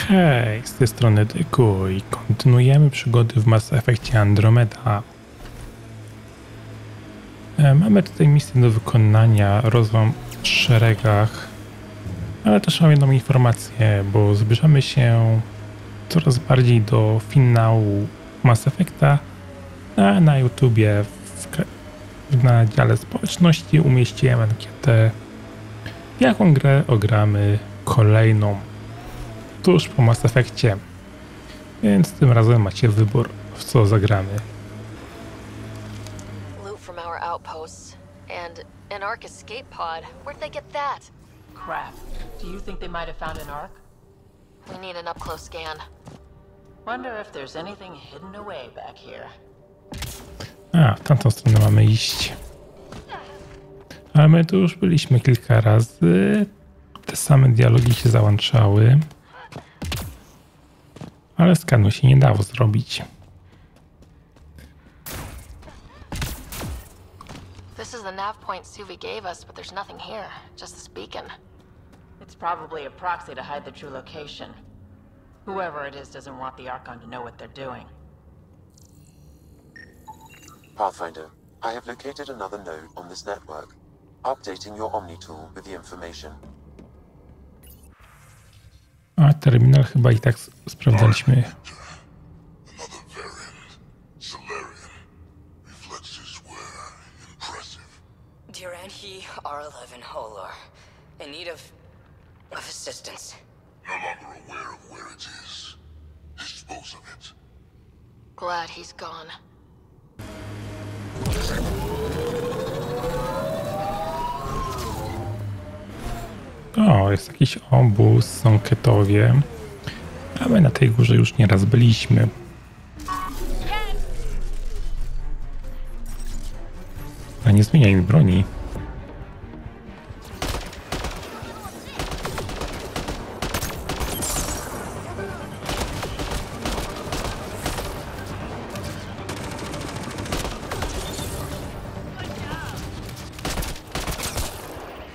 Hej, z tej strony Dyku i kontynuujemy przygody w Mass Effectie Andromeda. Mamy tutaj misję do wykonania, rozłam w szeregach, ale też mam jedną informację, bo zbliżamy się coraz bardziej do finału Mass Effecta, a na YouTubie na dziale społeczności umieściłem ankietę, jaką grę ogramy kolejną tuż po Mass Effectie, więc tym razem macie wybór, w co zagramy. Loot from our outposts and an Ark escape pod. Where'd they get that? Crap. Do you think they might have found an Ark? We need an up-close scan. Wonder if there's anything hidden away back here. A, w tamtą stronę mamy iść. Ale my tu już byliśmy kilka razy. Te same dialogi się załączały. Ale skanu się nie dało zrobić. This is the nav point Suvi gave us, but there's nothing here. Just this beacon. It's probably a proxy to hide the true location. Whoever it is doesn't want the Archon to know what they're doing. Pathfinder, I have located another node on this network. Updating your Omni tool with the information. A terminal chyba i tak sprawdzaliśmy. Dear He R11 Holor, in need of assistance. No longer aware of where it is. Dispose of it. Glad he's gone. O, jest jakiś obóz, są ketowie. A my na tej górze już nieraz byliśmy. A nie zmieniaj mi broni.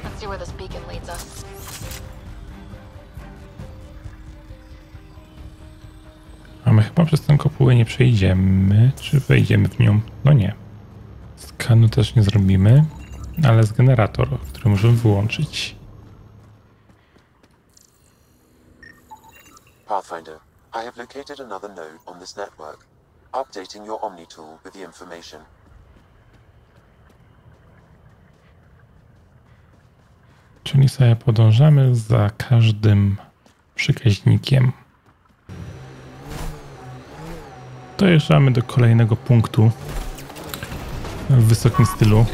Let's see where this beacon leads us. A my chyba przez tę kopułę nie przejdziemy, czy wejdziemy w nią? No nie. Skanu też nie zrobimy, ale jest generator, który możemy wyłączyć. Pathfinder, I have located another node on this network. Updating your Omni tool with the information. Czyli sobie podążamy za każdym przekaźnikiem. Dojeżdżamy do kolejnego punktu w wysokim stylu.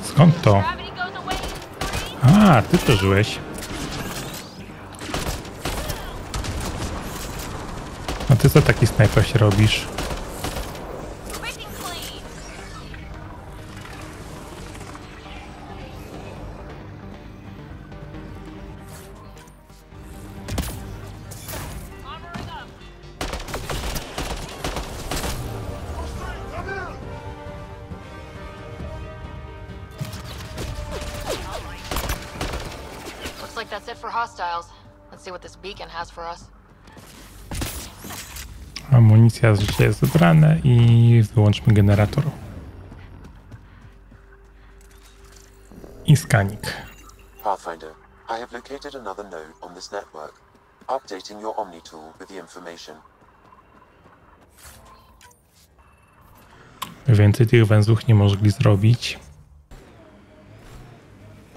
Skąd to? A, ty przeżyłeś. A ty co taki snajper się robisz? Looks like that's it for hostiles. Let's see what this beacon has for us. Amunicja z jest zebrane i wyłączmy generator. I skanik. Pathfinder, I have located another node on this network. Updating your Omni tool with the information. Więcej tych węzłów nie mogli zrobić.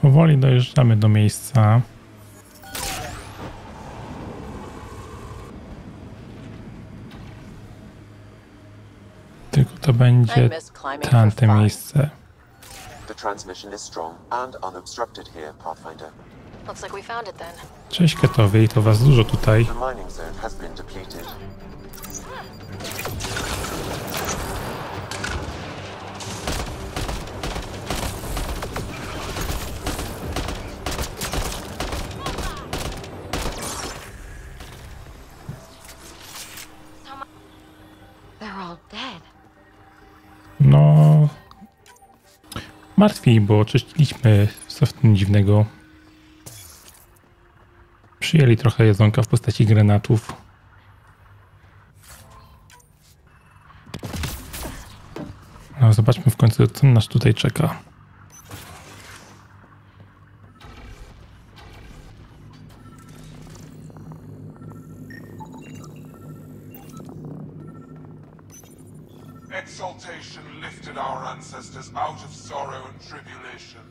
Powoli dojeżdżamy do miejsca. Tylko to będzie tamte miejsce. The transmission is strong and unobstructed here, Pathfinder. Looks like we found it then. Cześć ketowie, i to was dużo tutaj. The mining zone has been depleted. No... Martwi, bo oczyściliśmy softu dziwnego. Przyjęli trochę jedzonka w postaci granatów. No, zobaczmy w końcu, co nas tutaj czeka. Exaltation lifted our ancestors out of sorrow and tribulation.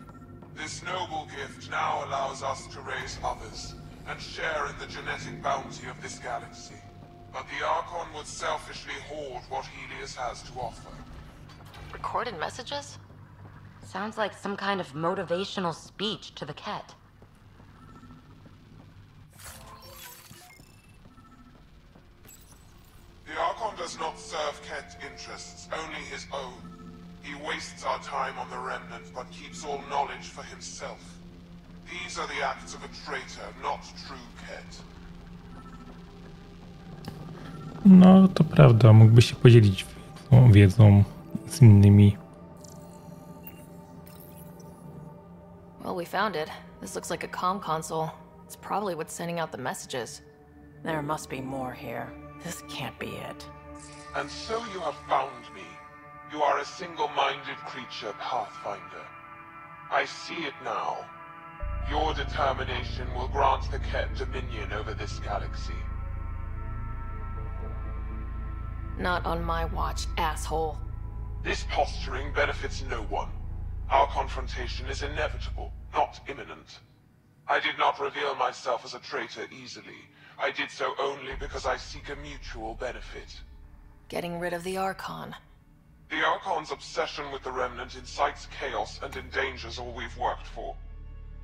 This noble gift now allows us to raise others and share in the genetic bounty of this galaxy. But the Archon would selfishly hoard what Helios has to offer. Recorded messages? Sounds like some kind of motivational speech to the Ket. The Archon does not serve Ket interests, only his own. He wastes our time on the Remnant, but keeps all knowledge for himself. These are the acts of a traitor, not true Ket. No, to prawda. Mógłby się podzielić wiedzą z innymi. Well, we found it. This looks like a comm console. It's probably what's sending out the messages. There must be more here. This can't be it. And so you have found me. You are a single-minded creature, Pathfinder. I see it now. Your determination will grant the Ket dominion over this galaxy. Not on my watch, asshole. This posturing benefits no one. Our confrontation is inevitable, not imminent. I did not reveal myself as a traitor easily. I did so only because I seek a mutual benefit. Getting rid of the Archon. The Archon's obsession with the Remnant incites chaos and endangers all we've worked for.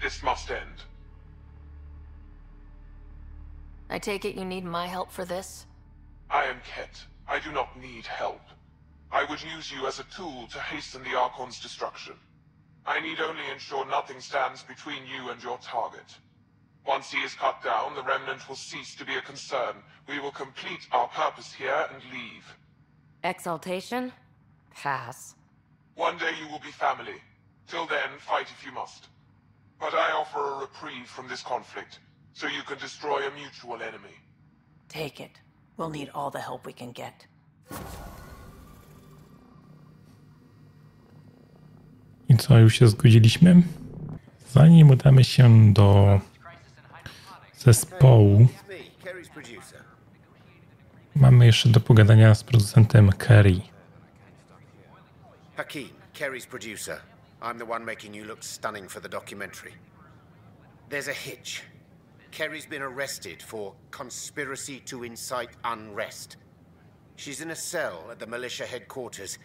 This must end. I take it you need my help for this? I am Ket. I do not need help. I would use you as a tool to hasten the Archon's destruction. I need only ensure nothing stands between you and your target. Once he is cut down, the Remnant will cease to be a concern. We will complete our purpose here and leave. Exaltation? Pass. One day you will be family. Till then, fight if you must. But I offer a reprieve from this conflict, so you can destroy a mutual enemy. Take it. We'll need all the help we can get. I co, już się zgodziliśmy? Zanim udamy się do zespołu, mamy jeszcze do pogadania z producentem Kerry. Hakeem, Kerry's producer. I'm the one making you look stunning for the documentary. There's a hitch. Kerry's been arrested for conspiracy to incite unrest. She's in a cell at the militia headquarters.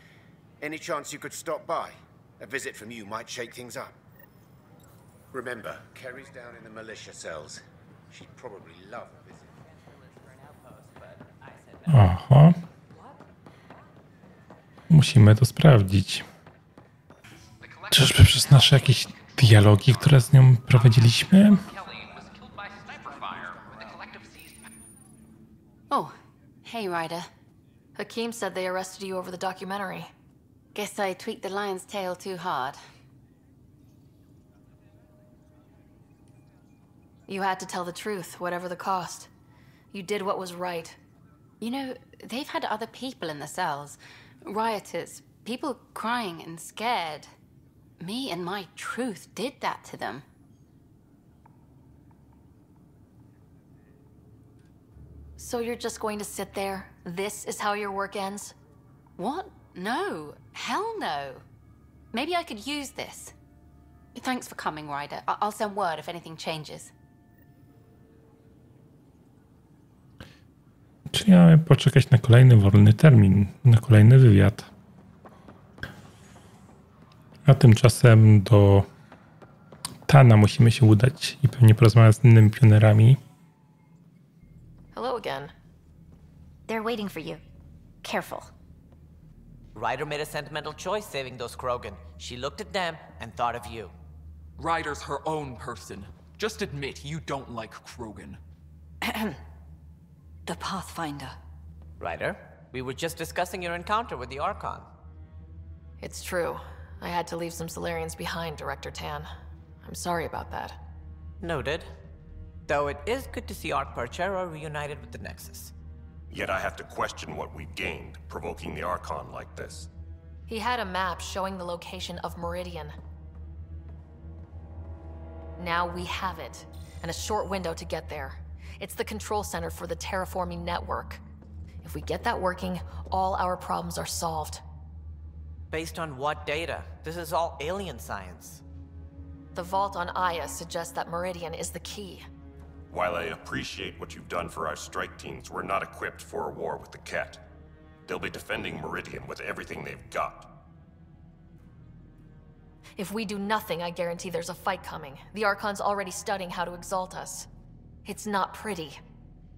Any chance you could stop by? A visit from you might shake things up. Remember, Kerry's down in the militia cells. She'd probably love a visit. Aha. Musimy to sprawdzić. Czyżby przez nasze jakieś dialogi, które z nią prowadziliśmy? Oh, hey Ryder. Hakeem said they arrested you over the documentary. Guess I tweaked the lion's tail too hard. You had to tell the truth, whatever the cost. You did what was right. You know, they've had other people in the cells. Rioters, people crying and scared. Me and my truth did that to them. So you're just going to sit there? This is how your work ends? What? No. Hell no. Maybe I could use this. Thanks for coming, Ryder. I'll send word if anything changes. Czyli mamy poczekać na kolejny wolny termin, na kolejny wywiad. A tymczasem do Tana musimy się udać i pewnie porozmawiać z innymi pionerami. Hello again. They're waiting for you. Careful. Ryder made a sentimental choice saving those Krogan. She looked at them and thought of you. Ryder's her own person. Just admit you don't like Krogan. The Pathfinder. Ryder, we were just discussing your encounter with the Archon. It's true. I had to leave some Solarians behind, Director Tan. I'm sorry about that. Noted. Though it is good to see Ark Parchero reunited with the Nexus. Yet I have to question what we've gained, provoking the Archon like this. He had a map showing the location of Meridian. Now we have it, and a short window to get there. It's the control center for the terraforming network. If we get that working, all our problems are solved. Based on what data? This is all alien science. The vault on Aya suggests that Meridian is the key. While I appreciate what you've done for our strike teams, we're not equipped for a war with the Ket. They'll be defending Meridian with everything they've got. If we do nothing, I guarantee there's a fight coming. The Archon's already studying how to exalt us. It's not pretty.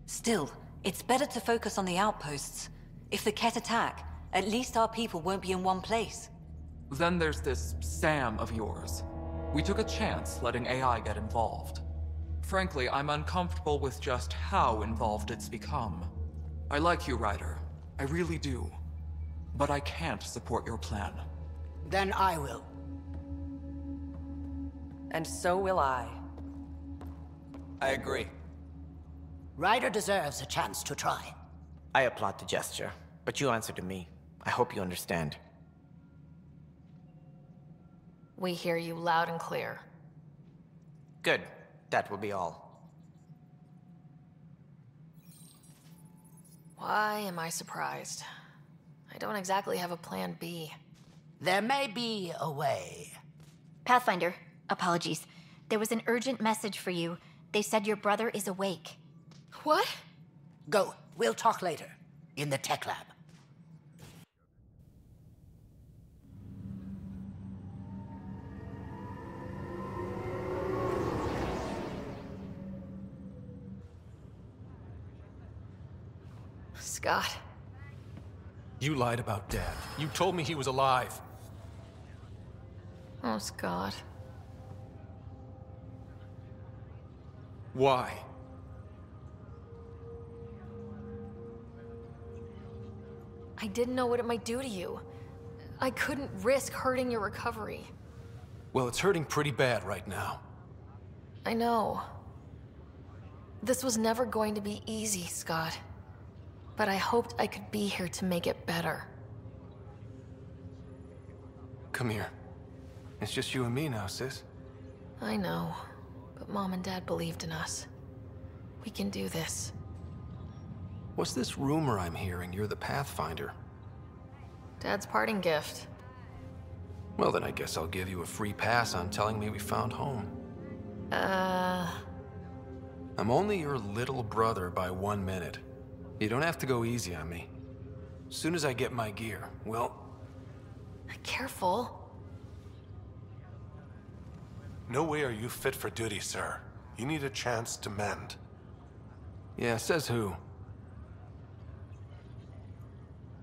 Still, it's better to focus on the outposts. If the Ket attack, at least our people won't be in one place. Then there's this Sam of yours. We took a chance letting AI get involved. Frankly, I'm uncomfortable with just how involved it's become. I like you, Ryder. I really do. But I can't support your plan. Then I will. And so will I. I agree. Ryder deserves a chance to try. I applaud the gesture, but you answer to me. I hope you understand. We hear you loud and clear. Good. That will be all. Why am I surprised? I don't exactly have a plan B. There may be a way. Pathfinder, apologies. There was an urgent message for you. They said your brother is awake. What? Go. We'll talk later. In the tech lab. Scott. You lied about Dad. You told me he was alive. Oh, Scott. Why? I didn't know what it might do to you. I couldn't risk hurting your recovery. Well, it's hurting pretty bad right now. I know. This was never going to be easy, Scott. But I hoped I could be here to make it better. Come here. It's just you and me now, sis. I know, but Mom and Dad believed in us. We can do this. What's this rumor I'm hearing? You're the Pathfinder. Dad's parting gift. Well, then I guess I'll give you a free pass on telling me we found home. I'm only your little brother by 1 minute. You don't have to go easy on me. As soon as I get my gear, well... Careful. No way are you fit for duty, sir. You need a chance to mend. Yeah, says who?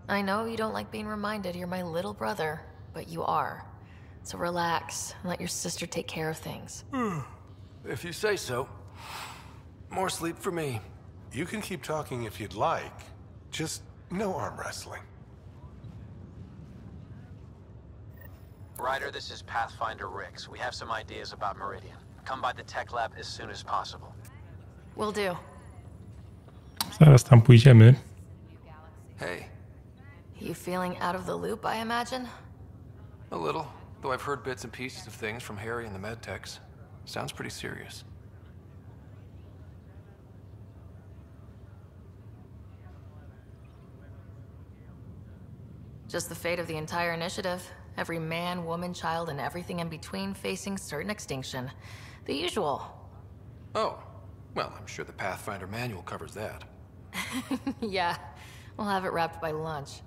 I know you don't like being reminded you're my little brother, but you are. So relax and let your sister take care of things. If you say so. More sleep for me. You can keep talking if you'd like. Just no arm wrestling. Ryder, this is Pathfinder Rix. We have some ideas about Meridian. Come by the tech lab as soon as possible. Will do. Zaraz tam pójdziemy. Hey. You feeling out of the loop, I imagine? A little, though I've heard bits and pieces of things from Harry and the medtechs. Sounds pretty serious. Just the fate of the entire initiative. Every man, woman, child, and everything in between facing certain extinction. The usual. Oh, well, I'm sure the Pathfinder manual covers that. Yeah, we'll have it wrapped by lunch.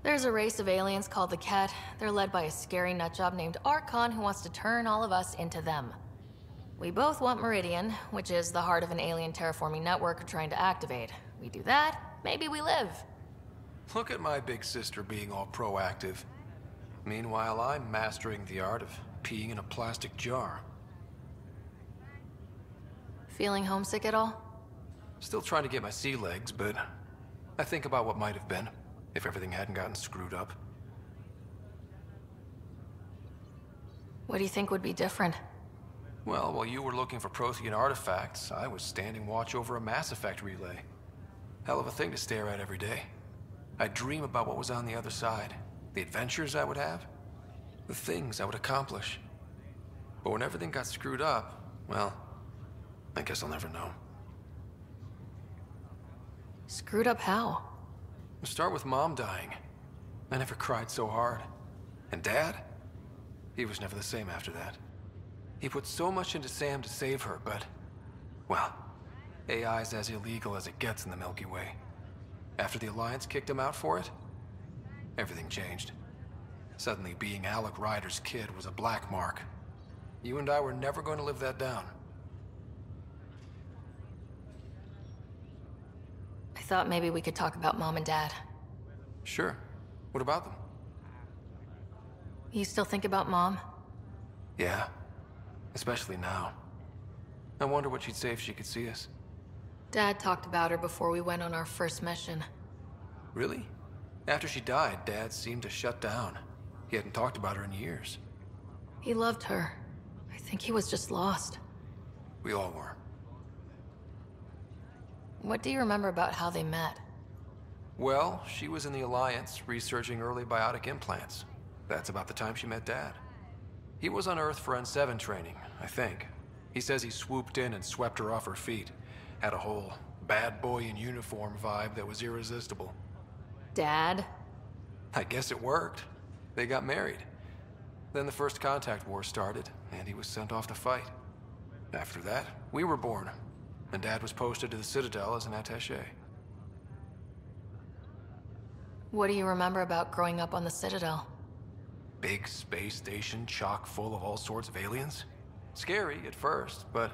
There's a race of aliens called the Ket. They're led by a scary nutjob named Archon who wants to turn all of us into them. We both want Meridian, which is the heart of an alien terraforming network we're trying to activate. We do that, maybe we live. Look at my big sister being all proactive. Meanwhile, I'm mastering the art of peeing in a plastic jar. Feeling homesick at all? Still trying to get my sea legs, but I think about what might have been if everything hadn't gotten screwed up. What do you think would be different? Well, while you were looking for Prothean artifacts, I was standing watch over a Mass Effect relay. Hell of a thing to stare at every day. I'd dream about what was on the other side, the adventures I would have, the things I would accomplish. But when everything got screwed up, well, I guess I'll never know. Screwed up how? Start with Mom dying. I never cried so hard. And Dad? He was never the same after that. He put so much into Sam to save her, but... well, AI's as illegal as it gets in the Milky Way. After the Alliance kicked him out for it, everything changed. Suddenly being Alec Ryder's kid was a black mark. You and I were never going to live that down. I thought maybe we could talk about Mom and Dad. Sure. What about them? You still think about Mom? Yeah. Especially now. I wonder what she'd say if she could see us. Dad talked about her before we went on our first mission. Really? After she died, Dad seemed to shut down. He hadn't talked about her in years. He loved her. I think he was just lost. We all were. What do you remember about how they met? Well, she was in the Alliance, researching early biotic implants. That's about the time she met Dad. He was on Earth for N7 training, I think. He says he swooped in and swept her off her feet. Had a whole bad boy in uniform vibe that was irresistible. Dad? I guess it worked. They got married. Then the First Contact War started, and he was sent off to fight. After that, we were born, and Dad was posted to the Citadel as an attaché. What do you remember about growing up on the Citadel? Big space station chock full of all sorts of aliens. Scary at first, but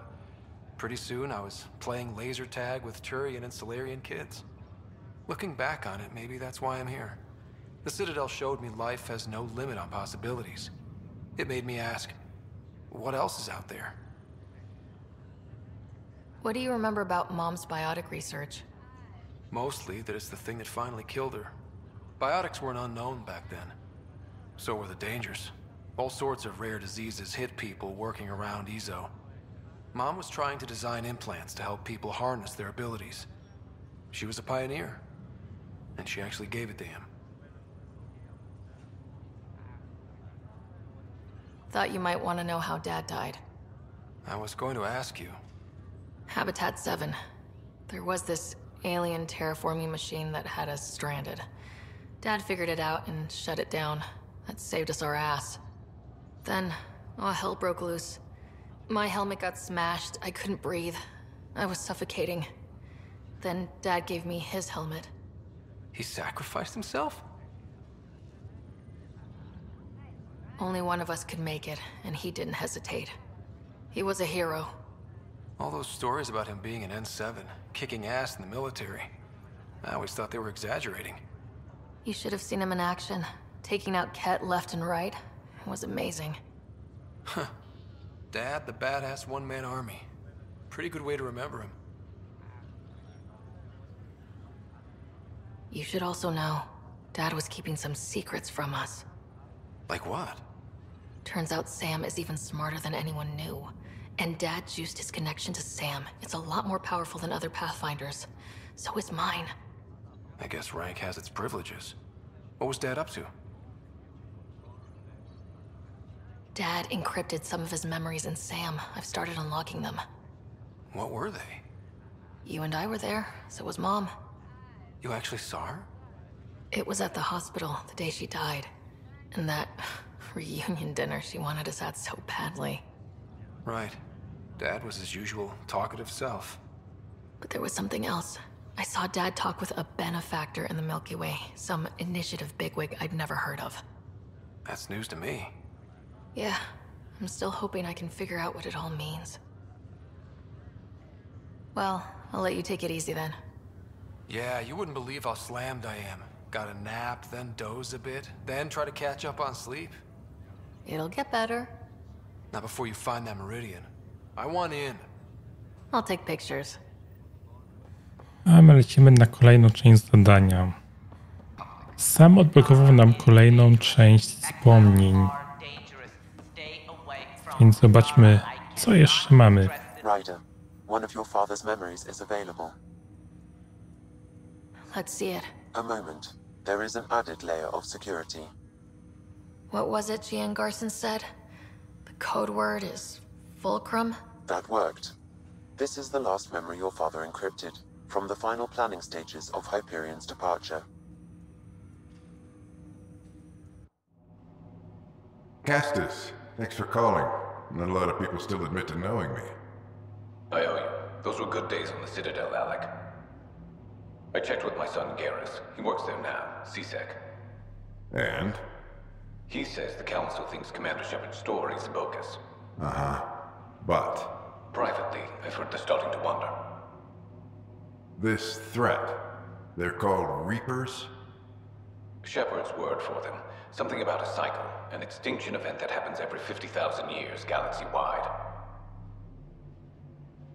pretty soon I was playing laser tag with Turian and Solarian kids. Looking back on it, maybe that's why I'm here. The Citadel showed me life has no limit on possibilities. It made me ask, what else is out there? What do you remember about Mom's biotic research? Mostly that it's the thing that finally killed her. Biotics weren't unknown back then. So were the dangers. All sorts of rare diseases hit people working around EZO. Mom was trying to design implants to help people harness their abilities. She was a pioneer, and she actually gave it to him. Thought you might want to know how Dad died. I was going to ask you. Habitat 7. There was this alien terraforming machine that had us stranded. Dad figured it out and shut it down. That saved us our ass. Then, all hell broke loose. My helmet got smashed, I couldn't breathe. I was suffocating. Then Dad gave me his helmet. He sacrificed himself? Only one of us could make it, and he didn't hesitate. He was a hero. All those stories about him being an N7, kicking ass in the military. I always thought they were exaggerating. You should have seen him in action. Taking out Ket left and right. It was amazing. Huh. Dad, the badass one-man army. Pretty good way to remember him. You should also know, Dad was keeping some secrets from us. Like what? Turns out Sam is even smarter than anyone knew. And Dad juiced his connection to Sam. It's a lot more powerful than other Pathfinders. So is mine. I guess rank has its privileges. What was Dad up to? Dad encrypted some of his memories in Sam. I've started unlocking them. What were they? You and I were there, so was Mom. You actually saw her? It was at the hospital the day she died. And that reunion dinner she wanted us at so badly. Right. Dad was his usual talkative self. But there was something else. I saw Dad talk with a benefactor in the Milky Way. Some initiative bigwig I'd never heard of. That's news to me. Yeah, I'm still hoping I can figure out what it all means. Well, I'll let you take it easy then. Yeah, you wouldn't believe how slammed I am. Got a nap, then doze a bit, then try to catch up on sleep. It'll get better. Not before you find that Meridian. I want in. I'll take pictures. A my lecimy na kolejną część zadania. Sam odblokował nam kolejną część wspomnień. Więc zobaczmy, co jeszcze mamy. Ryder, one of your father's memories is available. Let's see it. A moment. There is an added layer of security. What was it Gian Garson said? The code word is fulcrum? That worked. This is the last memory your father encrypted, from the final planning stages of Hyperion's departure. Castus, thanks for calling. Not a lot of people still admit to knowing me. I owe you. Those were good days on the Citadel, Alec. I checked with my son Garrus. He works there now, CSEC. And? He says the Council thinks Commander Shepard's story is bogus. Uh-huh. But? Privately, I've heard they're starting to wonder. This threat, they're called Reapers? Shepard's word for them. Something about a cycle, an extinction event that happens every 50,000 years, galaxy-wide.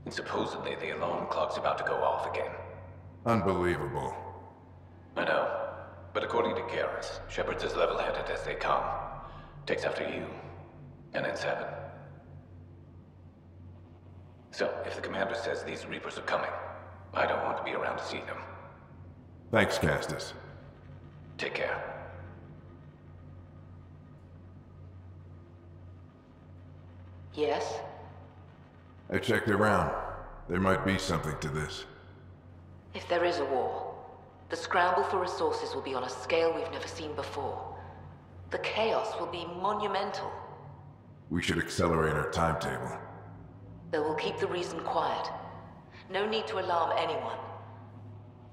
And supposedly the alarm clock's about to go off again. Unbelievable. I know. But according to Garrus, Shepard's as level-headed as they come. Takes after you. And then 7. So, if the commander says these Reapers are coming, I don't want to be around to see them. Thanks, Castus. Take care. Yes? I checked around. There might be something to this. If there is a war, the scramble for resources will be on a scale we've never seen before. The chaos will be monumental. We should accelerate our timetable. They will keep the reason quiet. No need to alarm anyone.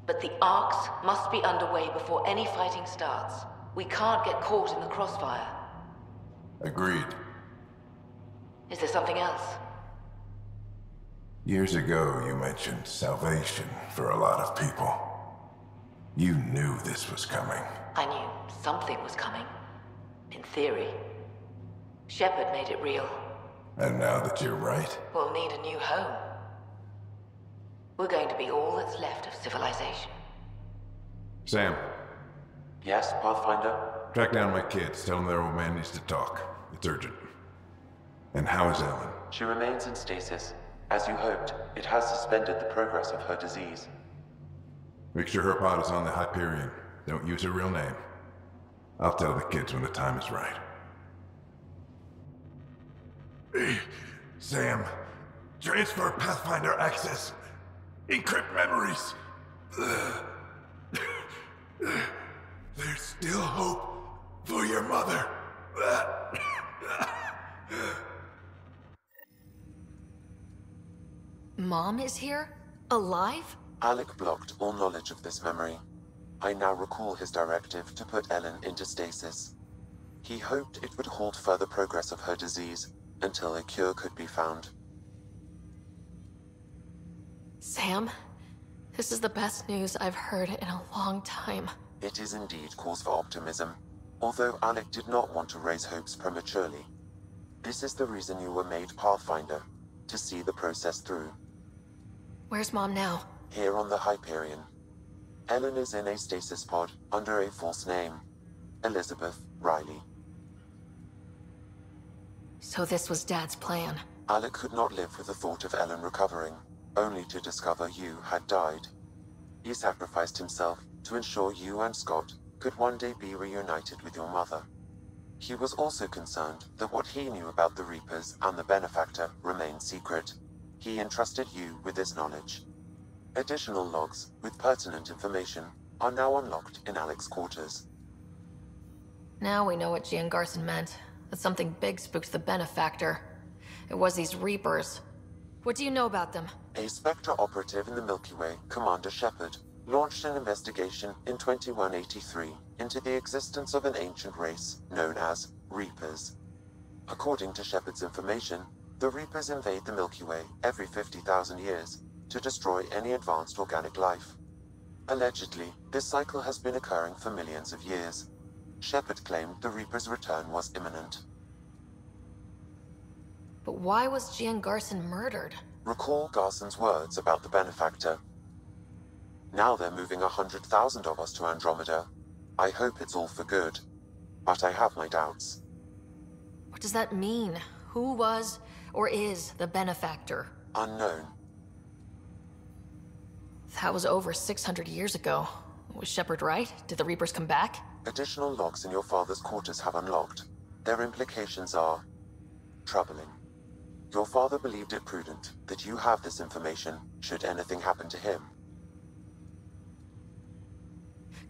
But the arcs must be underway before any fighting starts. We can't get caught in the crossfire. Agreed. Is there something else? Years ago, you mentioned salvation for a lot of people. You knew this was coming. I knew something was coming. In theory. Shepard made it real. And now that you're right, We'll need a new home. We're going to be all that's left of civilization. Sam, Yes, Pathfinder? track down my kids. Tell them their old man needs to talk. It's urgent. And how is Ellen? She remains in stasis. As you hoped, it has suspended the progress of her disease. Make sure her pod is on the Hyperion. Don't use her real name. I'll tell the kids when the time is right. Sam, transfer Pathfinder access. Encrypt memories. There's still hope for your mother. Mom is here? Alive? Alec blocked all knowledge of this memory. I now recall his directive to put Ellen into stasis. He hoped it would halt further progress of her disease until a cure could be found. Sam, this is the best news I've heard in a long time. It is indeed cause for optimism, although Alec did not want to raise hopes prematurely. This is the reason you were made Pathfinder, to see the process through. Where's Mom now? Here on the Hyperion. Ellen is in a stasis pod under a false name. Elizabeth Riley. So this was Dad's plan. Alec could not live with the thought of Ellen recovering, only to discover you had died. He sacrificed himself to ensure you and Scott could one day be reunited with your mother. He was also concerned that what he knew about the Reapers and the Benefactor remained secret. He entrusted you with this knowledge. Additional logs with pertinent information are now unlocked in Alec's quarters. Now we know what Gian Garson meant. That something big spooked the Benefactor. It was these Reapers. What do you know about them? A Spectre operative in the Milky Way, Commander Shepard, launched an investigation in 2183 into the existence of an ancient race known as Reapers. According to Shepard's information, the Reapers invade the Milky Way every 50,000 years to destroy any advanced organic life. Allegedly, this cycle has been occurring for millions of years. Shepard claimed the Reapers' return was imminent. But why was Gian Garson murdered? Recall Garson's words about the Benefactor. Now they're moving 100,000 of us to Andromeda. I hope it's all for good, but I have my doubts. What does that mean? Who was or is the benefactor? Unknown. That was over 600 years ago. Was Shepard right? Did the Reapers come back? Additional logs in your father's quarters have unlocked. Their implications are troubling. Your father believed it prudent that you have this information should anything happen to him.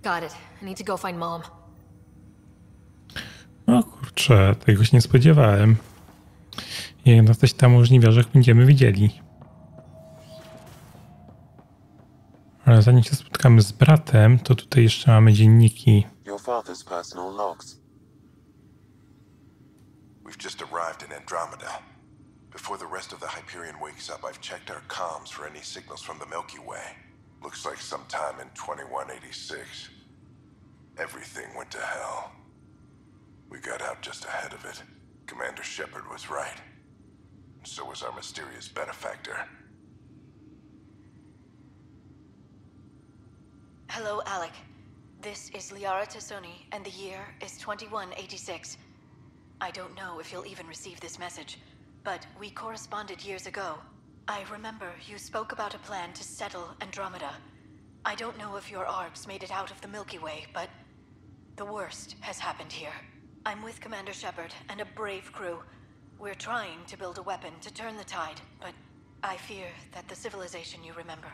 Got it. I need to go find Mom. O kurczę, tego się nie spodziewałem. Jednak coś tam umożliwia, że będziemy widzieli. Ale zanim się spotkamy z bratem, to tutaj jeszcze mamy dzienniki. Your father's personal logs. We've just arrived in Andromeda. Before the rest of the Hyperion wakes up, I've checked our comms for any signals from the Milky Way. Looks like sometime in 2186. Everything went to hell. We got out just ahead of it. Commander Shepard was right. And so was our mysterious benefactor. Hello, Alec. This is Liara Tassoni, and the year is 2186. I don't know if you'll even receive this message, but we corresponded years ago. I remember you spoke about a plan to settle Andromeda. I don't know if your arcs made it out of the Milky Way, but the worst has happened here. I'm with Commander Shepard and a brave crew. We're trying to build a weapon to turn the tide, but I fear that the civilization you remember,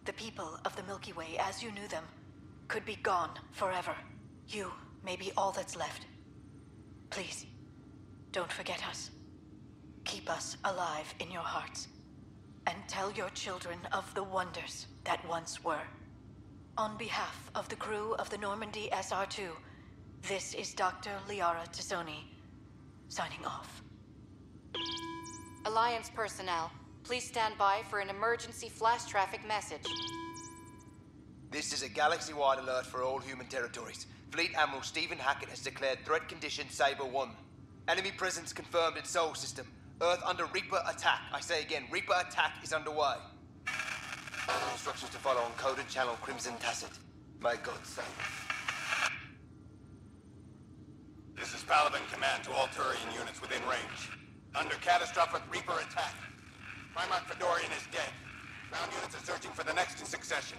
the people of the Milky Way as you knew them, could be gone forever. You may be all that's left. Please, don't forget us. Keep us alive in your hearts. And tell your children of the wonders that once were. On behalf of the crew of the Normandy SR-2, this is Dr. Liara Tassoni, signing off. Alliance personnel, please stand by for an emergency flash traffic message. This is a galaxy-wide alert for all human territories. Fleet Admiral Stephen Hackett has declared threat condition Saber 1. Enemy presence confirmed in Sol System. Earth under Reaper attack. I say again, Reaper attack is underway. Instructions to follow on coded channel Crimson Tacit. May God save. This is Paladin Command to all Turian units within range. Under catastrophic Reaper attack. Primarch Fedorian is dead. Ground units are searching for the next in succession.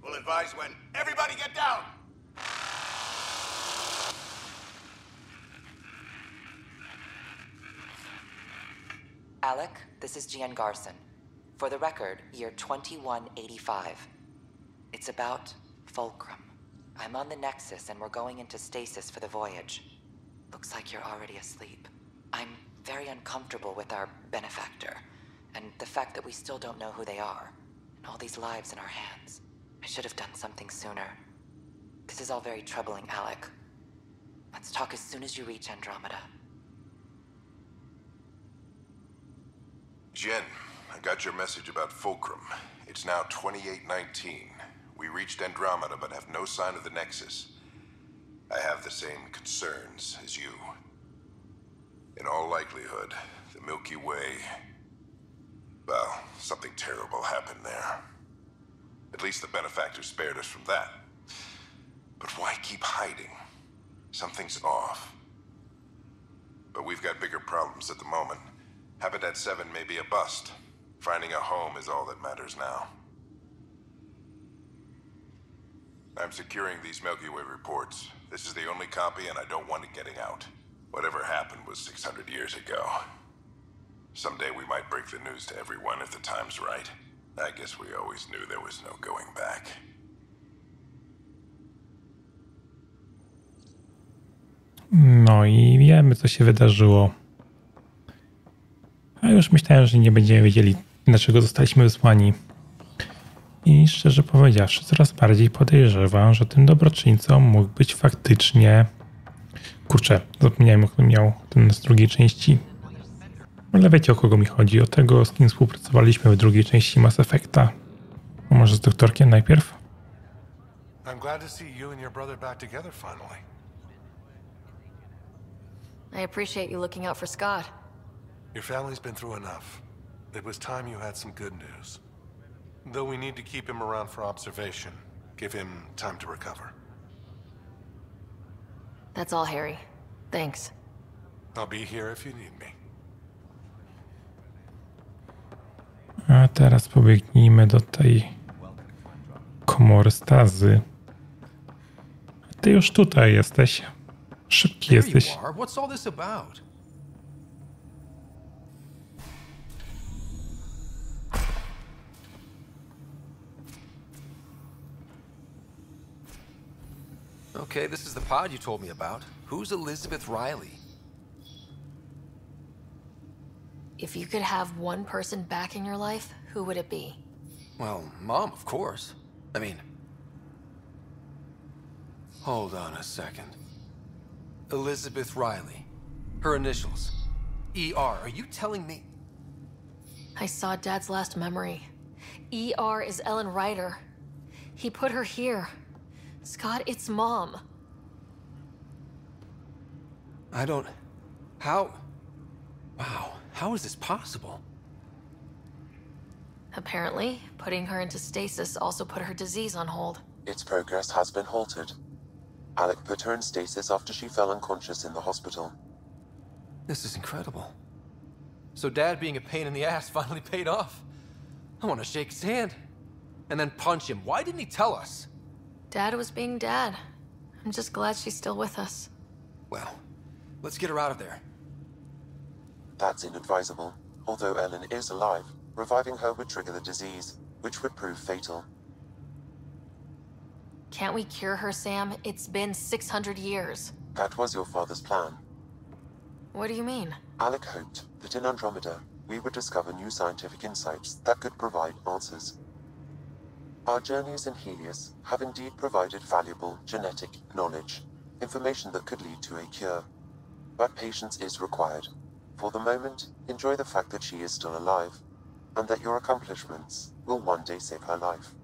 We'll advise when. Everybody get down! Alec, this is Gian Garson. For the record, year 2185. It's about Fulcrum. I'm on the Nexus and we're going into stasis for the voyage. Looks like you're already asleep. I'm very uncomfortable with our benefactor, and the fact that we still don't know who they are, and all these lives in our hands. I should have done something sooner. This is all very troubling, Alec. Let's talk as soon as you reach Andromeda. Jen, I got your message about Fulcrum. It's now 2819. We reached Andromeda but have no sign of the Nexus. I have the same concerns as you. In all likelihood, the Milky Way... well, something terrible happened there. At least the benefactor spared us from that. But why keep hiding? Something's off. But we've got bigger problems at the moment. Habitat 7 may be a bust. Finding a home is all that matters now. I'm securing these Milky Way reports. This is the only copy and I don't want it getting out. Whatever happened was 600 years ago. Someday we might break the news to everyone if the time's right. I guess we always knew there was no going back. No i wiemy, co się wydarzyło. A już myślałem, że nie będziemy wiedzieli, dlaczego zostaliśmy wysłani. I szczerze powiedziawszy, coraz bardziej podejrzewam, że tym dobroczyńcą mógł być faktycznie... Kurczę, zapomniałem, o którym miał ten z drugiej części. Ale wiecie, o kogo mi chodzi. O tego, z kim współpracowaliśmy w drugiej części Mass Effecta. A może z doktorkiem najpierw? I'm glad to see you and your brother back together finally. I appreciate you looking out for Scott. Your family's been through enough. It was time you had some good news. Though we need to keep him around for observation. Give him time to recover. That's all, Harry. Thanks. I'll be here if you need me. A teraz pobiegnijmy do tej komory stazy. Ty już tutaj jesteś. Szybki jesteś. What's all this about? Okay, this is the pod you told me about. Who's Elizabeth Riley? If you could have one person back in your life, who would it be? Well, Mom, of course. I mean... Hold on a second. Elizabeth Riley. Her initials. ER. Are you telling me... I saw Dad's last memory. ER is Ellen Ryder. He put her here. Scott, it's Mom. I don't... How... Wow, how is this possible? Apparently, putting her into stasis also put her disease on hold. Its progress has been halted. Alec put her in stasis after she fell unconscious in the hospital. This is incredible. So Dad being a pain in the ass finally paid off. I want to shake his hand. And then punch him. Why didn't he tell us? Dad was being Dad. I'm just glad she's still with us. Well, let's get her out of there. That's inadvisable. Although Ellen is alive, reviving her would trigger the disease, which would prove fatal. Can't we cure her, Sam? It's been 600 years. That was your father's plan. What do you mean? Alec hoped that in Andromeda, we would discover new scientific insights that could provide answers. Our journeys in Helios have indeed provided valuable genetic knowledge, information that could lead to a cure. But patience is required. For the moment, enjoy the fact that she is still alive, and that your accomplishments will one day save her life.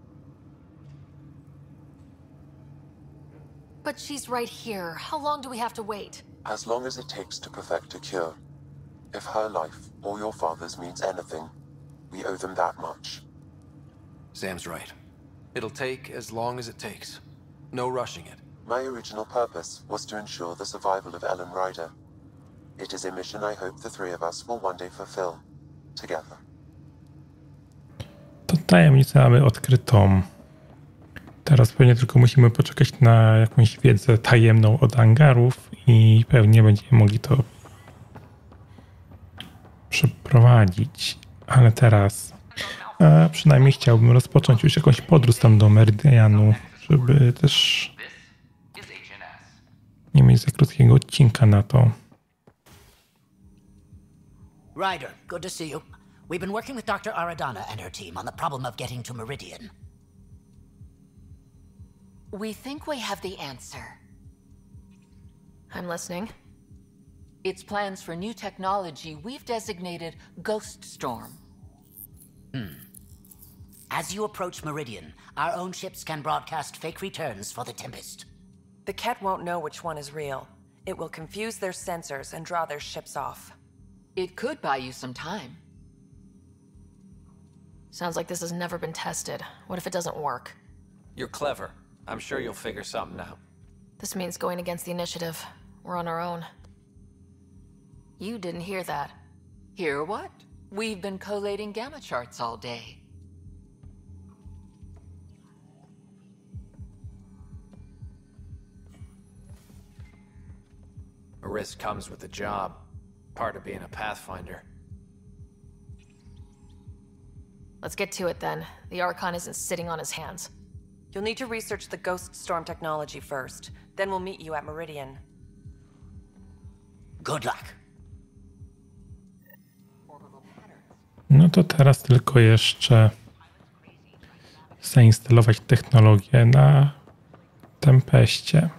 But she's right here. How long do we have to wait? As long as it takes to perfect a cure. If her life, or your father's, means anything, we owe them that much. Sam's right. It'll take as long as it takes. No rushing it. My original purpose was to ensure the survival of Ellen Ryder. It is a mission I hope the three of us will one day fulfill. Together. To tajemnicę mamy odkrytą. Teraz pewnie tylko musimy poczekać na jakąś wiedzę tajemną od hangarów i pewnie będziemy mogli to przeprowadzić. Ale teraz przynajmniej chciałbym rozpocząć już jakąś podróż tam do Meridianu, żeby też nie mieć za krótkiego odcinka na to. Ryder, good to see you. We've been working with Dr. Aradana and her team on the problem of getting to Meridian. We think we have the answer. I'm listening. It's plans for new technology we've designated Ghost Storm. As you approach Meridian, our own ships can broadcast fake returns for the Tempest. The Ket won't know which one is real. It will confuse their sensors and draw their ships off. It could buy you some time. Sounds like this has never been tested. What if it doesn't work? You're clever. I'm sure you'll figure something out. This means going against the initiative. We're on our own. You didn't hear that. Hear what? We've been collating gamma charts all day. A risk comes with the job. Part of being a Pathfinder. Let's get to it then. The Archon isn't sitting on his hands. You'll need to research the Ghost Storm technology first. Then we'll meet you at Meridian. Good luck. No to teraz tylko jeszcze zainstalować technologię na Tempeście.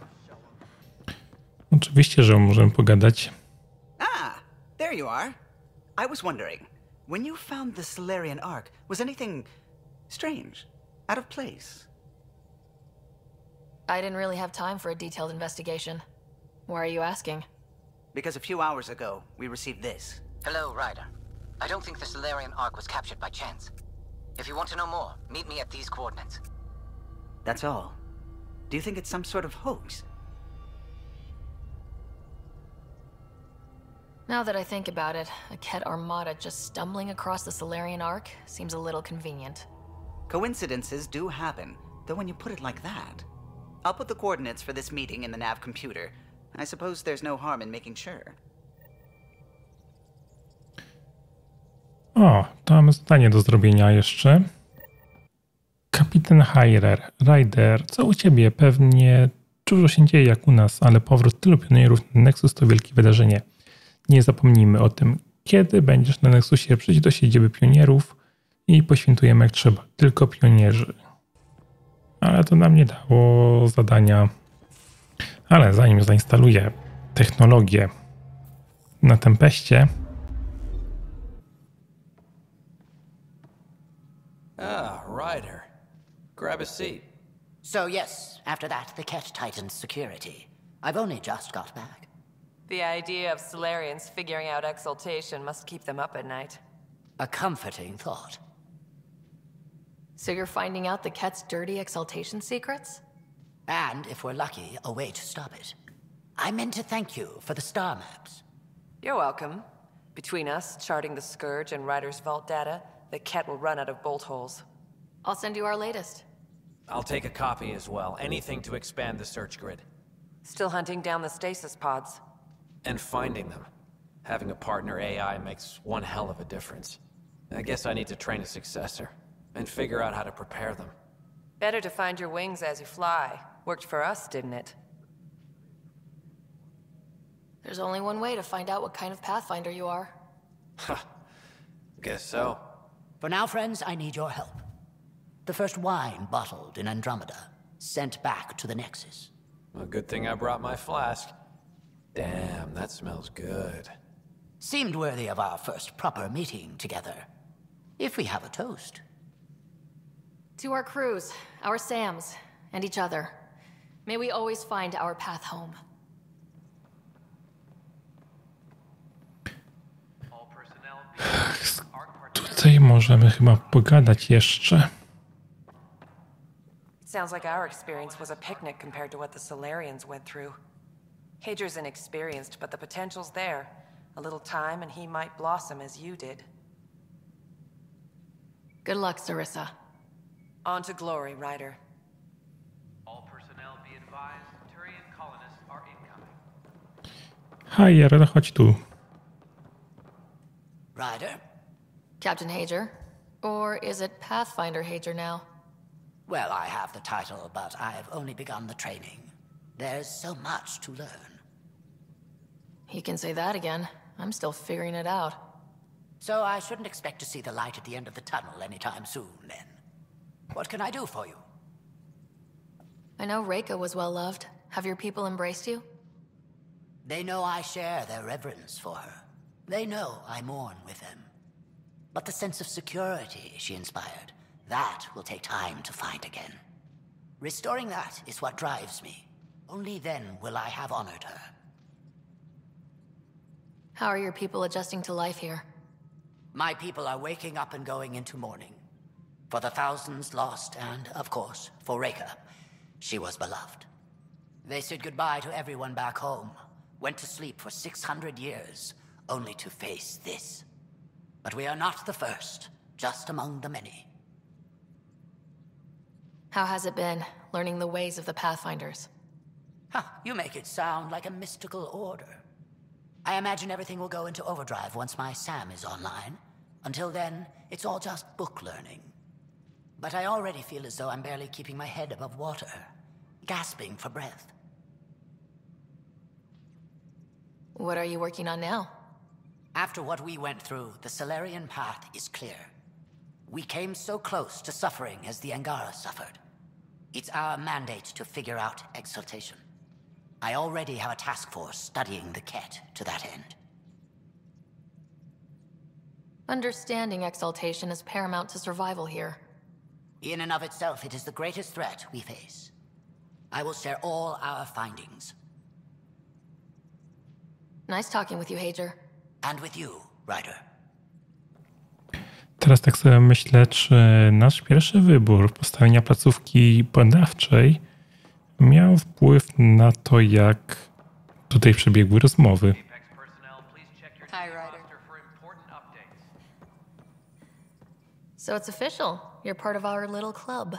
Oczywiście, że możemy pogadać. There you are. I was wondering, when you found the Solarian Ark, was anything strange, out of place? I didn't really have time for a detailed investigation. Why are you asking? Because a few hours ago, we received this. Hello, Ryder. I don't think the Solarian Ark was captured by chance. If you want to know more, meet me at these coordinates. That's all. Do you think it's some sort of hoax? Now that I think about it, a Ket armada just stumbling across the Solarian Arc seems a little convenient. Coincidences do happen, though when you put it like that. I'll put the coordinates for this meeting in the nav computer. I suppose there's no harm in making sure. O, to mamy zadanie do zrobienia jeszcze. Kapitan Ryder, co u ciebie? Pewnie dużo się dzieje jak u nas, ale powrót tylu pionierów na Nexus to wielkie wydarzenie. Nie zapomnijmy o tym. Kiedy będziesz na Nexusie, przyjdź do siedziby pionierów i poświętujemy jak trzeba. Tylko pionierzy. Ale to nam nie dało zadania. Ale zanim zainstaluję technologię na Tempeście. Ah, Ryder. Grab a seat. So yes, after that, the Ket tightened security. I've only just got back. The idea of Solarians figuring out exaltation must keep them up at night. A comforting thought. So you're finding out the Ket's dirty exaltation secrets? And, if we're lucky, a way to stop it. I meant to thank you for the star maps. You're welcome. Between us, charting the Scourge and Ryder's vault data, the Ket will run out of bolt holes. I'll send you our latest. I'll take a copy as well. Anything to expand the search grid. Still hunting down the stasis pods. And finding them. Having a partner AI makes one hell of a difference. I guess I need to train a successor. And figure out how to prepare them. Better to find your wings as you fly. Worked for us, didn't it? There's only one way to find out what kind of Pathfinder you are. Ha. Guess so. For now, friends, I need your help. The first wine bottled in Andromeda, sent back to the Nexus. A good thing I brought my flask. Damn, that smells good. Seemed worthy of our first proper meeting together. If we have a toast. To our crews, our Sams, and each other. May we always find our path home. Tutaj możemy chyba pogadać jeszcze. Sounds like our experience was a picnic compared to what the Solarians went through. Hager's inexperienced, but the potential's there. A little time and he might blossom as you did. Good luck, Sarissa. On to glory, Ryder. All personnel be advised, Turian colonists are incoming. Hajer, chodź tu. Ryder? Captain Hager? Or is it Pathfinder Hager now? Well, I have the title, but I've only begun the training. There's so much to learn. You can say that again. I'm still figuring it out. So I shouldn't expect to see the light at the end of the tunnel anytime soon, then. What can I do for you? I know Reika was well loved. Have your people embraced you? They know I share their reverence for her. They know I mourn with them. But the sense of security she inspired, that will take time to find again. Restoring that is what drives me. Only then will I have honored her. How are your people adjusting to life here? My people are waking up and going into mourning. For the thousands lost and, of course, for Reika. She was beloved. They said goodbye to everyone back home, went to sleep for 600 years, only to face this. But we are not the first, just among the many. How has it been, learning the ways of the Pathfinders? You make it sound like a mystical order. I imagine everything will go into overdrive once my SAM is online. Until then, it's all just book learning. But I already feel as though I'm barely keeping my head above water, gasping for breath. What are you working on now? After what we went through, the Solarian path is clear. We came so close to suffering as the Angara suffered. It's our mandate to figure out exaltation. I already have a task force studying the Ket to that end. Understanding exaltation is paramount to survival here. In and of itself, it is the greatest threat we face. I will share all our findings. Nice talking with you, Hager. And with you, Ryder. Teraz tak sobie myślę, czy nasz pierwszy wybór postawienia placówki badawczej miał wpływ na to, jak tutaj przebiegły rozmowy. So it's official. You're part of our little club.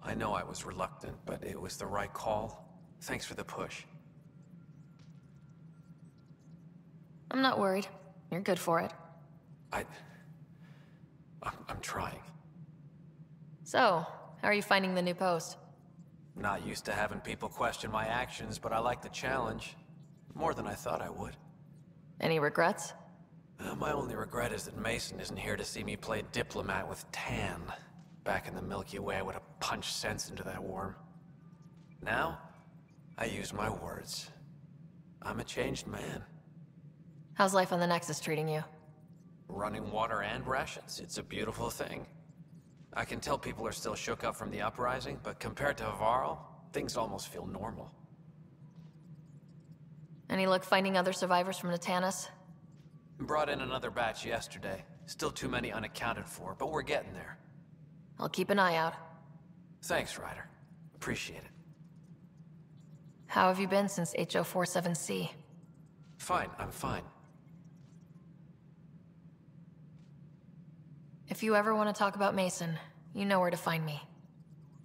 I know I was reluctant, but it was the right call. Thanks for the push. I'm not worried. You're good for it. I'm trying. So, how are you finding the new post? Not used to having people question my actions, but I like the challenge. More than I thought I would. Any regrets? My only regret is that Mason isn't here to see me play diplomat with Tan. Back in the Milky Way, I would have punched sense into that worm. Now, I use my words. I'm a changed man. How's life on the Nexus treating you? Running water and rations, it's a beautiful thing. I can tell people are still shook up from the uprising, but compared to Varl, things almost feel normal. Any luck finding other survivors from Natanus? Brought in another batch yesterday. Still too many unaccounted for, but we're getting there. I'll keep an eye out. Thanks, Ryder. Appreciate it. How have you been since HO47C? Fine, I'm fine. If you ever want to talk about Mason, you know where to find me.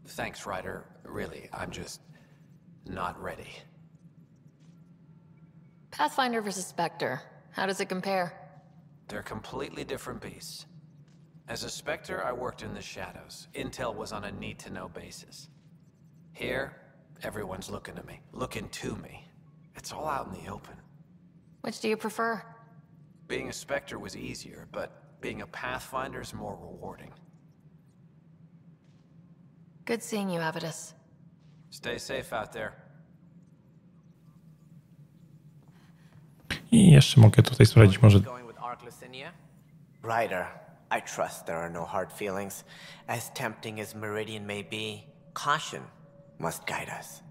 Thanks, Ryder. Really, I'm just not ready. Pathfinder versus Spectre. How does it compare? They're completely different beasts. As a Spectre, I worked in the shadows. Intel was on a need-to-know basis. Here, everyone's looking to me. Looking to me. It's all out in the open. Which do you prefer? Being a Spectre was easier, but being a Pathfinder is more rewarding. Good seeing you, Avidus. Stay safe out there. I jeszcze mogę tutaj sprawdzić może... Ryder, I trust there are no hard feelings. As tempting as Meridian may be, caution must guide us.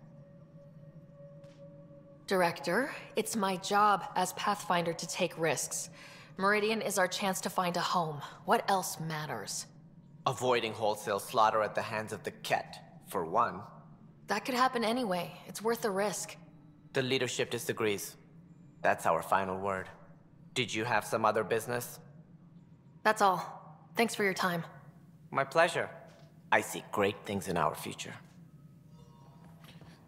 Director, it's my job as Pathfinder to take risks. Meridian is our chance to find a home. What else matters? Avoiding wholesale slaughter at the hands of the Ket, for one. That could happen anyway. It's worth the risk. The leadership disagrees. That's our final word. Did you have some other business? That's all. Thanks for your time. My pleasure. I see great things in our future.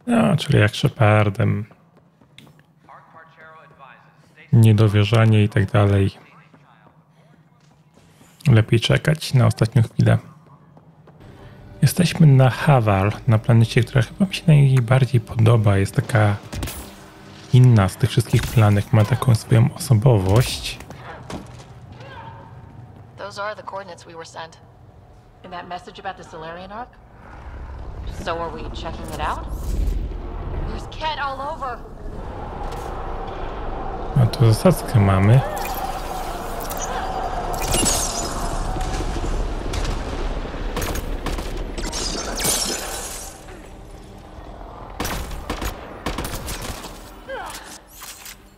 No, czyli jak Shepardem. Niedowierzanie i tak dalej. Lepiej czekać na ostatnią chwilę. Jesteśmy na Haval, na planecie, która chyba mi się najbardziej podoba. Jest taka inna z tych wszystkich planet, ma taką swoją osobowość. Those are the coordinates we were sent. In that message about the Solarian Arc? So are we checking it out? There's Ket all over. A tu zasadzkę mamy.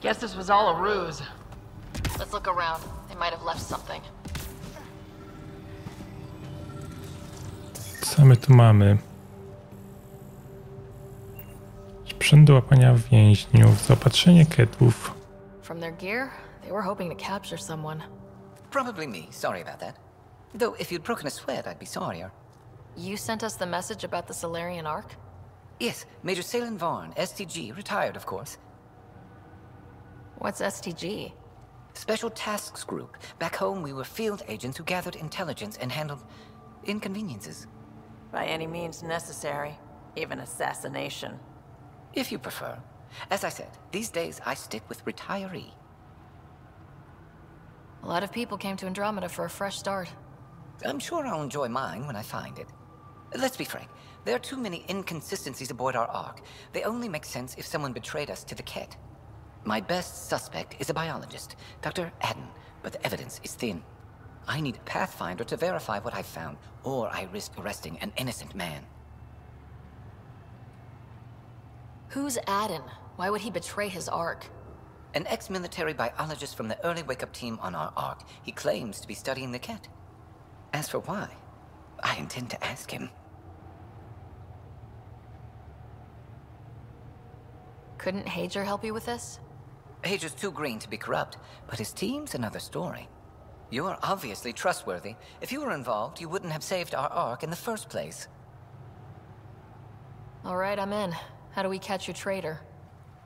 Guess this was all a ruse. Let's look around. They might have left something. Co my tu mamy? Sprzęt do łapania więźniów, zaopatrzenie Ketów. From their gear, they were hoping to capture someone. Probably me. Sorry about that. Though if you'd broken a sweat, I'd be sorrier. You sent us the message about the Solarian Arc? Yes, Major Salin Vaughn, STG, retired, of course. What's STG? Special Tasks Group. Back home, we were field agents who gathered intelligence and handled inconveniences. By any means necessary, even assassination. If you prefer. As I said, these days I stick with retiree. A lot of people came to Andromeda for a fresh start. I'm sure I'll enjoy mine when I find it. Let's be frank, there are too many inconsistencies aboard our Ark. They only make sense if someone betrayed us to the Ket. My best suspect is a biologist, Dr. Adden, but the evidence is thin. I need a Pathfinder to verify what I've found, or I risk arresting an innocent man. Who's Adden? Why would he betray his Ark? An ex-military biologist from the early wake-up team on our Ark. He claims to be studying the Ket. As for why, I intend to ask him. Couldn't Hager help you with this? Hager's too green to be corrupt, but his team's another story. You're obviously trustworthy. If you were involved, you wouldn't have saved our Ark in the first place. All right, I'm in. How do we catch your traitor?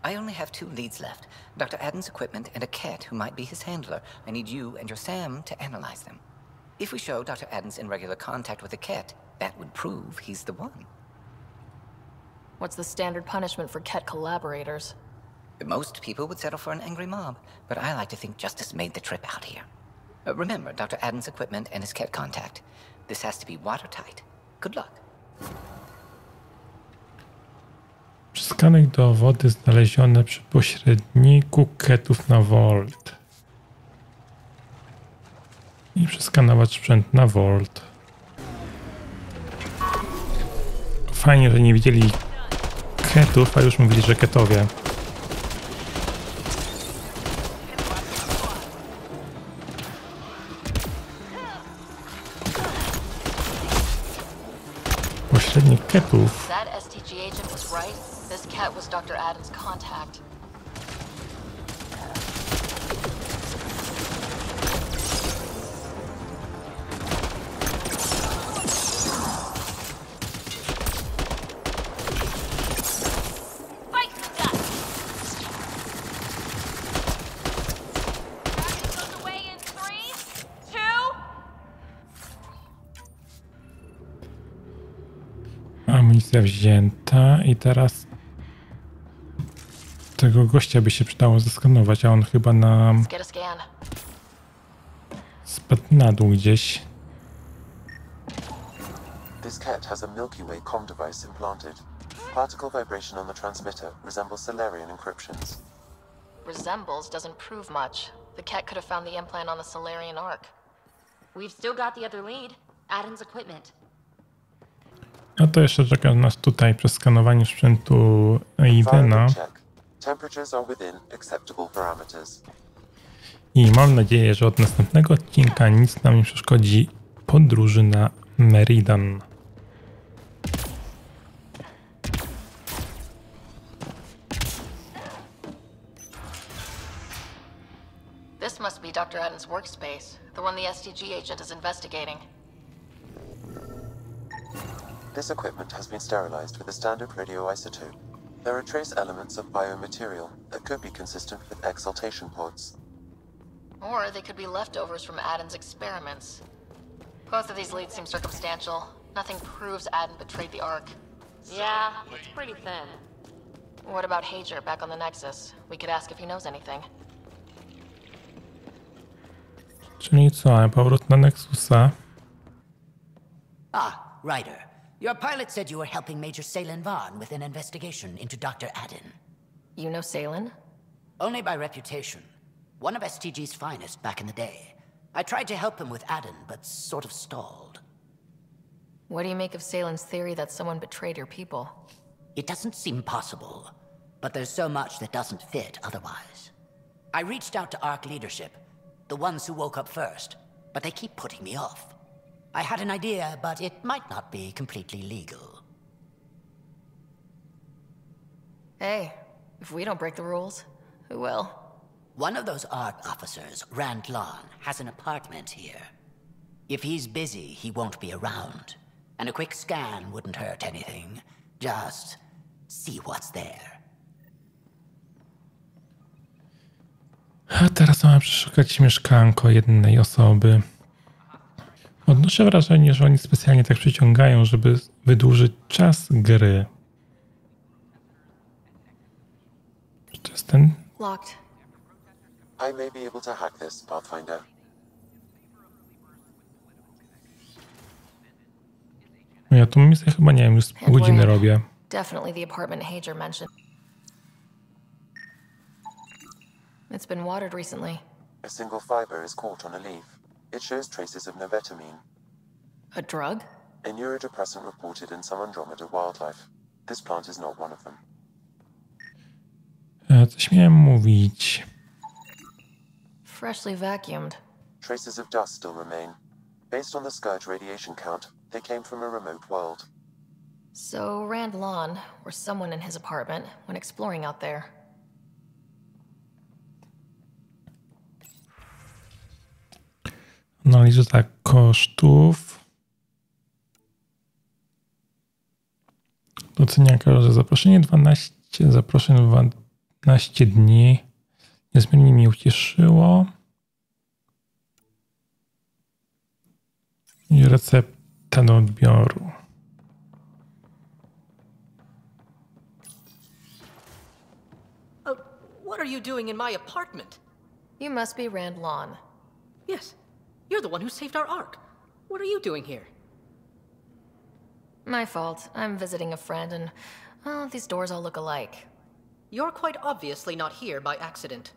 I only have 2 leads left. Dr. Aden's equipment and a cat who might be his handler. I need you and your Sam to analyze them. If we show Dr. Aden's in regular contact with the cat, that would prove he's the one. What's the standard punishment for Ket collaborators? Most people would settle for an angry mob, but I like to think justice made the trip out here. Remember Dr. Aden's equipment and his cat contact. This has to be watertight. Good luck. Przeskanuj dowody znalezione przy pośredniku ketów na Volt. I przeskanować sprzęt na Volt. Fajnie, że nie widzieli ketów, a już mówili, że ketowie. Pośrednik ketów. That STG agent was right. This cat was Dr. Aden's contact. Amunicja wzięta i teraz tego gościa by się przydało zeskanować, a on chyba nam spadł na dół gdzieś. This cat has a Milky Way comm device implanted. Particle vibration on the transmitter resembles Solarian encryptions. Resembles doesn't prove much. The cat could have found the implant on the Solarian Ark. We've still got the other lead, Aden's equipment. No to jeszcze czeka nas tutaj przeskanowanie sprzętu Aidena. I mam nadzieję, że od następnego odcinka nic nam nie przeszkodzi podróży na Meridan. This must be Dr. Aden's workspace, the one the STG agent is investigating. This equipment has been sterilized with a standard radioisotope. There are trace elements of biomaterial that could be consistent with exaltation pods. Or they could be leftovers from Aden's experiments. Both of these leads seem circumstantial. Nothing proves Aden betrayed the Ark. Yeah, it's pretty thin. What about Hager back on the Nexus? We could ask if he knows anything. Czyli co, powrót na Nexusa? Ryder. Your pilot said you were helping Major Salen Vaughn with an investigation into Dr. Aden. You know Salen? Only by reputation. One of STG's finest back in the day. I tried to help him with Aden, but sort of stalled. What do you make of Salen's theory that someone betrayed your people? It doesn't seem possible, but there's so much that doesn't fit otherwise. I reached out to Ark leadership, the ones who woke up first, but they keep putting me off. I had an idea, but it might not be completely legal. Hey, if we don't break the rules, who will? One of those Ark officers, Rand Lon, has an apartment here. If he's busy, he won't be around. And a quick scan wouldn't hurt anything. Just see what's there. A teraz mamy przeszukać mieszkanko jednej osoby. Odnoszę wrażenie, że oni specjalnie tak przyciągają, żeby wydłużyć czas gry. Czy to jest ten? Locked. I may be able to hack this, Pathfinder. Ja tu misję chyba nie wiem, już godziny robię. Definitely the apartment Hager mentioned. It's been watered recently. A single fiber is caught on a leaf. It shows traces of novetamine. A drug? A neurodepressant reported in some Andromeda wildlife. This plant is not one of them. Coś miałem mówić. Freshly vacuumed. Traces of dust still remain. Based on the Scourge radiation count, they came from a remote world. So Rand Lon, or someone in his apartment, when exploring out there. Analiza kosztów. Docenia każde zaproszenie 12 zaproszeń 12 dni. Niezmiernie mnie ucieszyło. I recepta do odbioru. What are you doing in my apartment? You must be Rand Lawn. Yes. You're the one who saved our Ark. What are you doing here? My fault. I'm visiting a friend and, well, these doors all look alike. You're quite obviously not here by accident.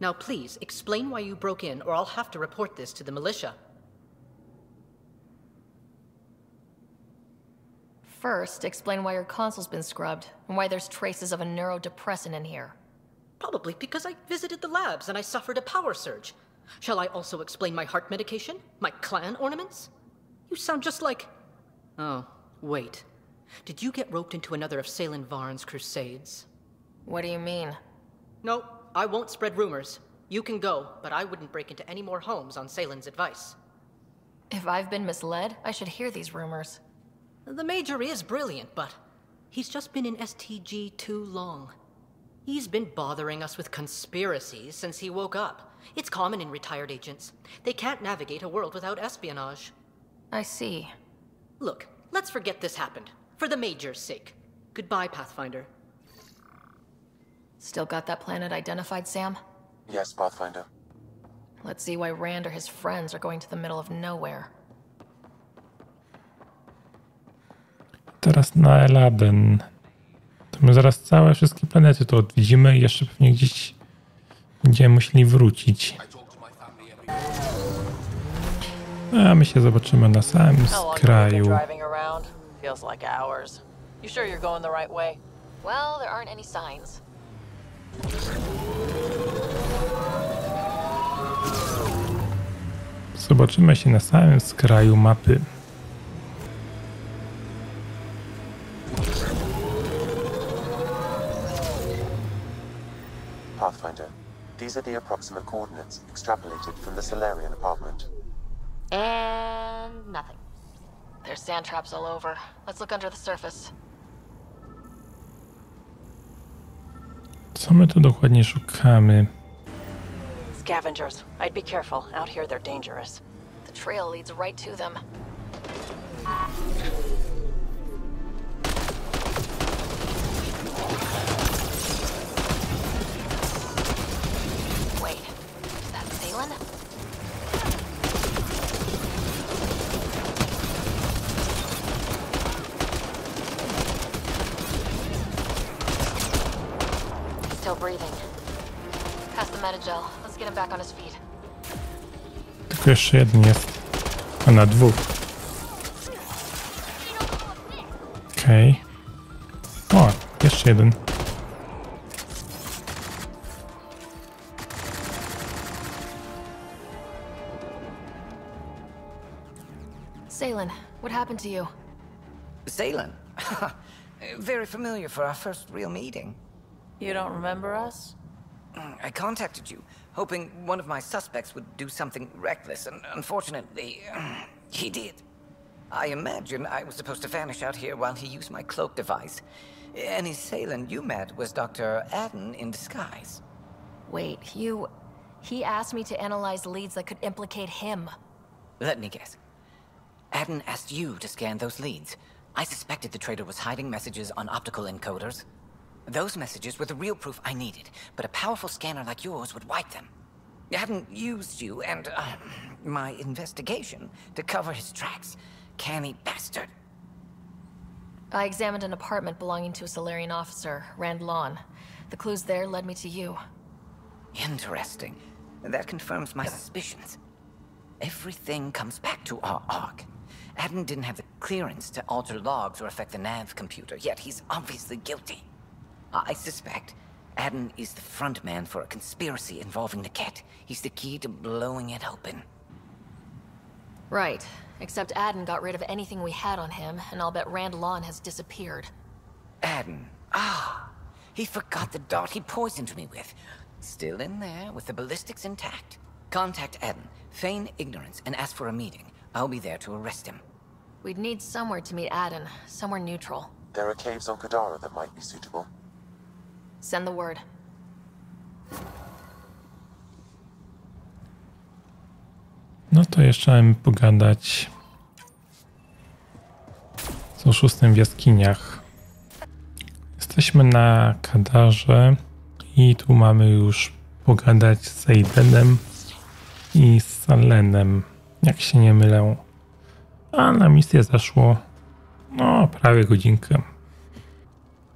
Now please, explain why you broke in or I'll have to report this to the militia. First, explain why your console's been scrubbed and why there's traces of a neurodepressant in here. Probably because I visited the labs and I suffered a power surge. Shall I also explain my heart medication? My clan ornaments? You sound just like... Oh, wait. Did you get roped into another of Salen Varn's crusades? What do you mean? No, I won't spread rumors. You can go, but I wouldn't break into any more homes on Salen's advice. If I've been misled, I should hear these rumors. The Major is brilliant, but he's just been in STG too long. He's been bothering us with conspiracies since he woke up. It's common in retired agents. They can't navigate a world without espionage. I see. Look, let's forget this happened. For the Major's sake. Goodbye, Pathfinder. Still got that planet identified, Sam? Yes, Pathfinder. Let's see why Rand or his friends are going to the middle of nowhere. Teraz na Eladen. To my zaraz wszystkie planety to odwiedzimy i jeszcze pewnie gdzieś będziemy musieli wrócić. A my się zobaczymy na samym skraju. Feels like hours. You sure you're going the right way? Well, there aren't any signs. Zobaczymy się na samym skraju mapy. Pathfinder, these are the approximate coordinates extrapolated from the Solarian apartment. And nothing. There's sand traps all over. Let's look under the surface. Co my tu dokładnie szukamy? Scavengers. I'd be careful. Out here they're dangerous. The trail leads right to them. Wait, is that Salen? Still breathing. Pass the metagel. Let's get him back on his feet. Tylko jeszcze jeden jest. A na dwóch. Okej. O, jeszcze jeden. Salen, what happened to you? Salen? Very familiar for our first real meeting. You don't remember us? I contacted you, hoping one of my suspects would do something reckless, and unfortunately, he did. I imagine I was supposed to vanish out here while he used my cloak device. Any Salen you met was Dr. Adden in disguise. Wait, he asked me to analyze leads that could implicate him. Let me guess. Adden asked you to scan those leads. I suspected the traitor was hiding messages on optical encoders. Those messages were the real proof I needed, but a powerful scanner like yours would wipe them. Adden used you and my investigation to cover his tracks. Canny bastard. I examined an apartment belonging to a Solarian officer, Rand Lawn. The clues there led me to you. Interesting. That confirms my suspicions. Everything comes back to our Ark. Adden didn't have the clearance to alter logs or affect the nav computer, yet he's obviously guilty. I suspect Adden is the front man for a conspiracy involving the Ket. He's the key to blowing it open. Right. Except Adden got rid of anything we had on him, and I'll bet Rand Lawn has disappeared. Adden. He forgot the dart he poisoned me with. Still in there, with the ballistics intact. Contact Eden, feign ignorance, and ask for a meeting. I'll be there to arrest him. We'd need somewhere to meet Aden, somewhere neutral. There are caves on Kadara that might be suitable. Send the word. No to jeszcze mamy pogadać z oszustem w jaskiniach. Jesteśmy na Kadarze i tu mamy już pogadać z Aidenem i z Salenem, jak się nie mylę. A na misję zaszło no prawie godzinkę.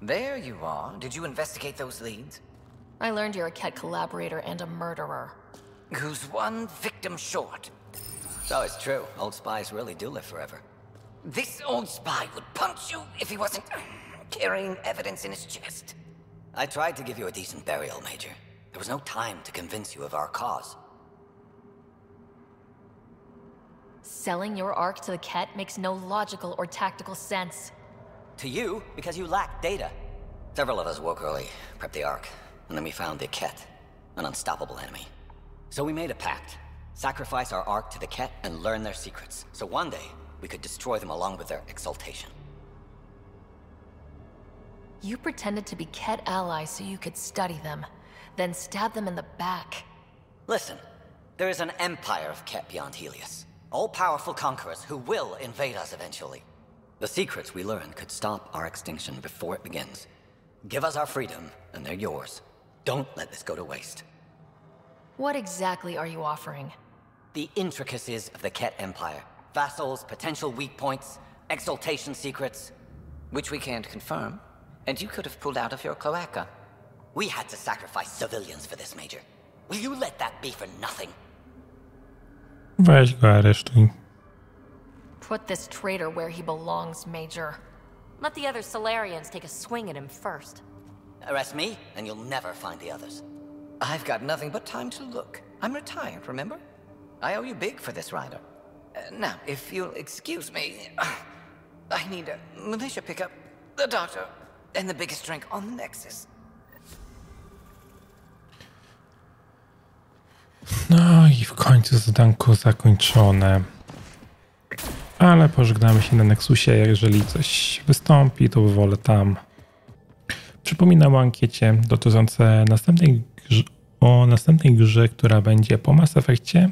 There you are. Did you investigate those leads? I learned you're a Ket collaborator and a murderer. Who's one victim short. So it's true. Old spies really do live forever. This old spy would punch you if he wasn't carrying evidence in his chest. I tried to give you a decent burial, Major. There was no time to convince you of our cause. Selling your Ark to the Ket makes no logical or tactical sense. To you, because you lack data. Several of us woke early, prepped the Ark, and then we found the Ket, an unstoppable enemy. So we made a pact. Sacrifice our Ark to the Ket and learn their secrets, so one day we could destroy them along with their exaltation. You pretended to be Ket allies so you could study them, then stab them in the back. Listen, there is an empire of Ket beyond Helios. All-powerful conquerors who will invade us eventually. The secrets we learn could stop our extinction before it begins. Give us our freedom, and they're yours. Don't let this go to waste. What exactly are you offering? The intricacies of the Ket Empire. Vassals, potential weak points, exaltation secrets. Which we can't confirm. And you could have pulled out of your cloaca. We had to sacrifice civilians for this, Major. Will you let that be for nothing? Weź go aresztuj. Put this traitor where he belongs, Major. Let the other Solarians take a swing at him first. Arrest me, and you'll never find the others. I've got nothing but time to look. I'm retired, remember? I owe you big for this rider. Now, if you'll excuse me, I need a militia pickup, the doctor, and the biggest drink on the Nexus. No i w końcu zadanko zakończone. Ale pożegnamy się na Nexusie, jeżeli coś wystąpi, to wolę tam. Przypominam o ankiecie dotyczącej następnej grze, która będzie po Mass Effectie.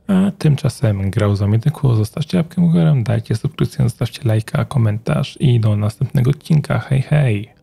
A tymczasem grał za Miedyku, zostawcie łapkę górę, dajcie subskrypcję, zostawcie lajka, komentarz i do następnego odcinka. Hej, hej!